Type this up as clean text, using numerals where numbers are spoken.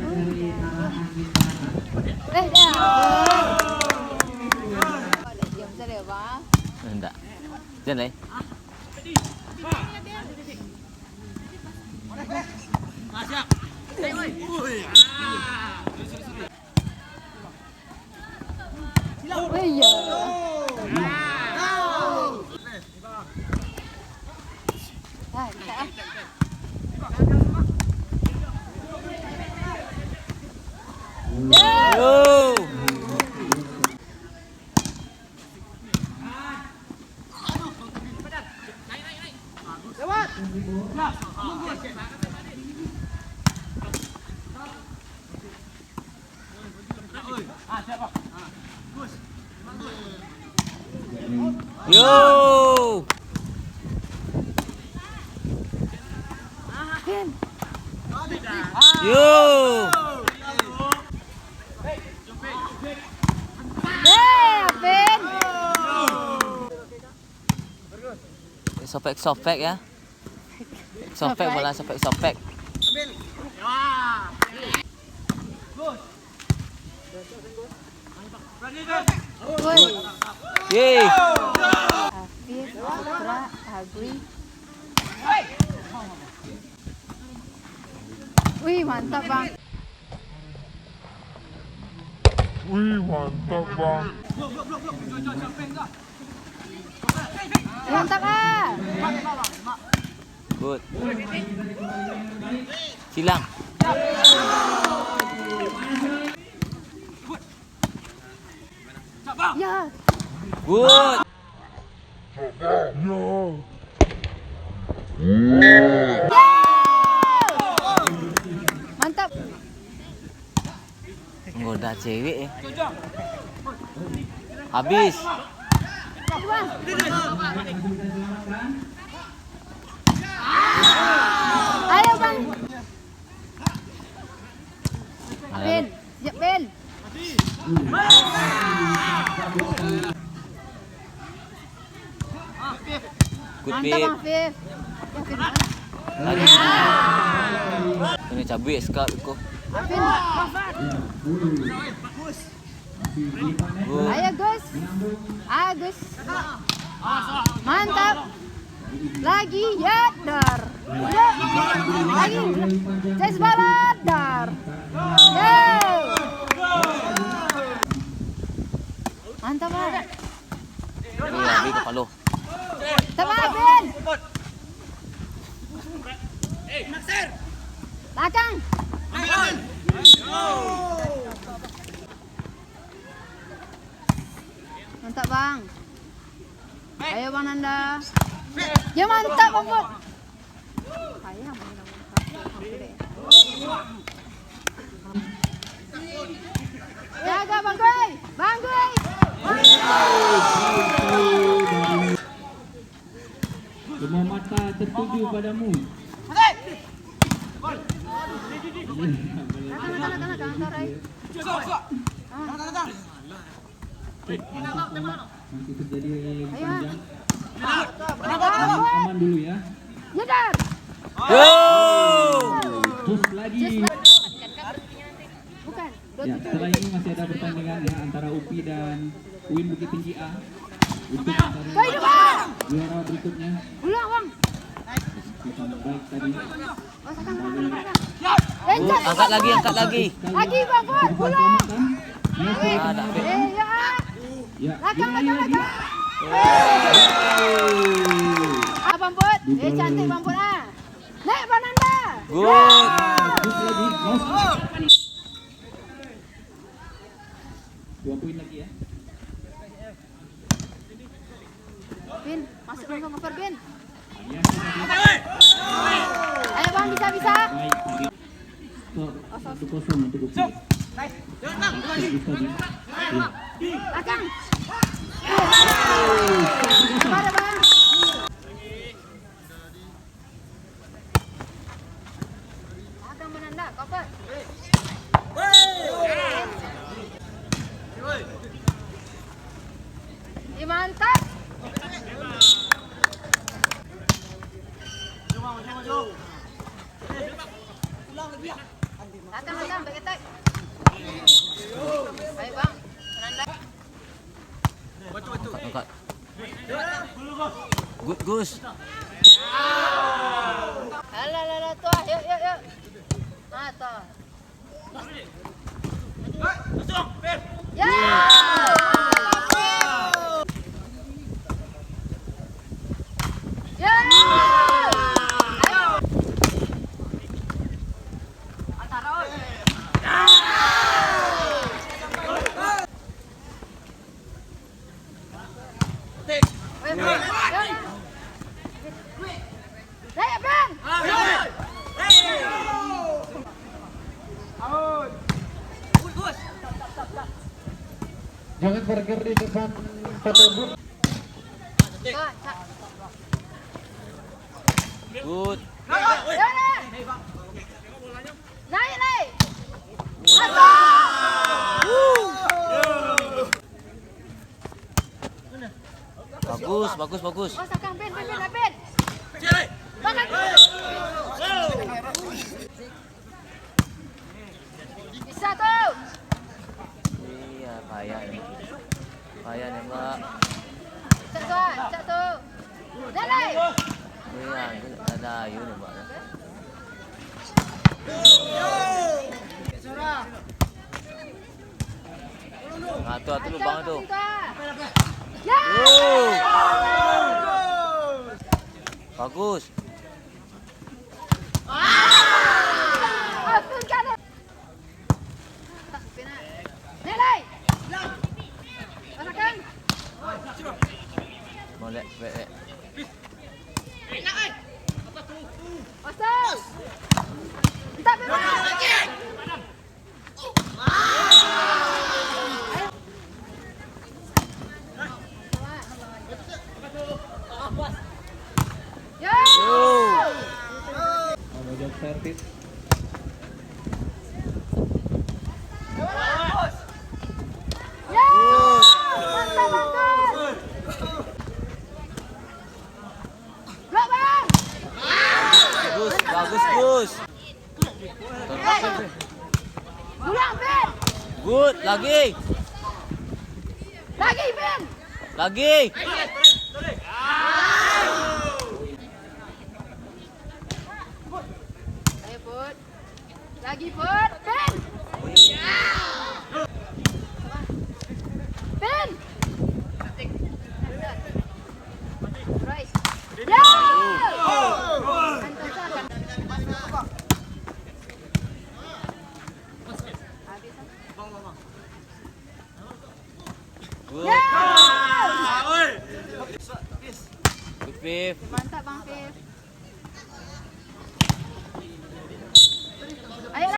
Dah. Diam saja, Bang. Enggak. Jangan leh. Oh iya. Yo. Yo. Yo. Ben. Sopek ya. Sopek bola sopek. Woi. Yeay. Hafiz, Putra, Agri. Wih, mantap, Bang. Mantap, ah. Good. Silang. Ya. Good. Mantap. Menggoda cewek ya. Habis. Ayo, Bang. Ayo. Ben, siap, Ben. Good Mantap, Pip. Bang Hafiz. Lagi. Ini cabai sekali kok. Hafiz. Good. Ayo, Gus. Agus. Mantap. Lagi, ya, dar. Ya. Lagi. Tes balat, dar. Ya. Mantap, Bang. Ini lagi ke Palu. Teman, Ben. Belakang. Mantap, Bang. Ayo, Bang Nanda. Ya, mantap, Bang Bot. Ayam. Jaga, Bang Gui. Bang Gui. Semua mata tertuju padamu. Nanti terjadi panjang. Aman dulu ya. Ya, dar. Yo. Terus lagi. Bukan. Ya, setelah ini masih ada pertandingan ya antara UPI dan UIN Bukit Tinggi A untuk mencari Baik, Bang. juara berikutnya. Ulang, Bang. Kita baik tadi. Angkat lagi. Lagi, Bang Bot. Ulang. Ada Pip. Ya. Ya, Belakang. Bang Bot. Cantik, Bang Bot. Naik, Bang Nanda. Good. terus lagi. Mas. 2 poin lagi ya. Bin, masuk dong ke cover, Bin. Ya, Ayo, Bang, bisa. baik. Skor 1-0 untuk UPI. Belakang. Pada, Bang. Belakang, Bang Nanda, cover. Mantap. Datang, bagi tak. Baik bang, Fernanda. Angkat. Good Gus. Alah, tuh, yuk. Tuh. Ya. Ya. Jangan parkir di depan Patobun. Good. Naik. Bagus. Oh, sakang Ben. Bangan. Bisa tuh. Iya, payah nih, Mbak. Cak tuh. Dalai. Iya, ada ayu nih, Mbak. Atu lubang tuh. Ya. Bagus. Nilai. Masakkan. Molek, baik. Osol. Entah bebas. Yo. Mojok servis. Ya. Mantap bagus. Blok bang. Bagus. Pulang Ben. Good, lagi. Lagi Ben. Lagi. Ayo Bud. Lagi Bud. Ben. Ben. Right. Ya. Good. Ya. Good, Pip. Mantap Bang Pip.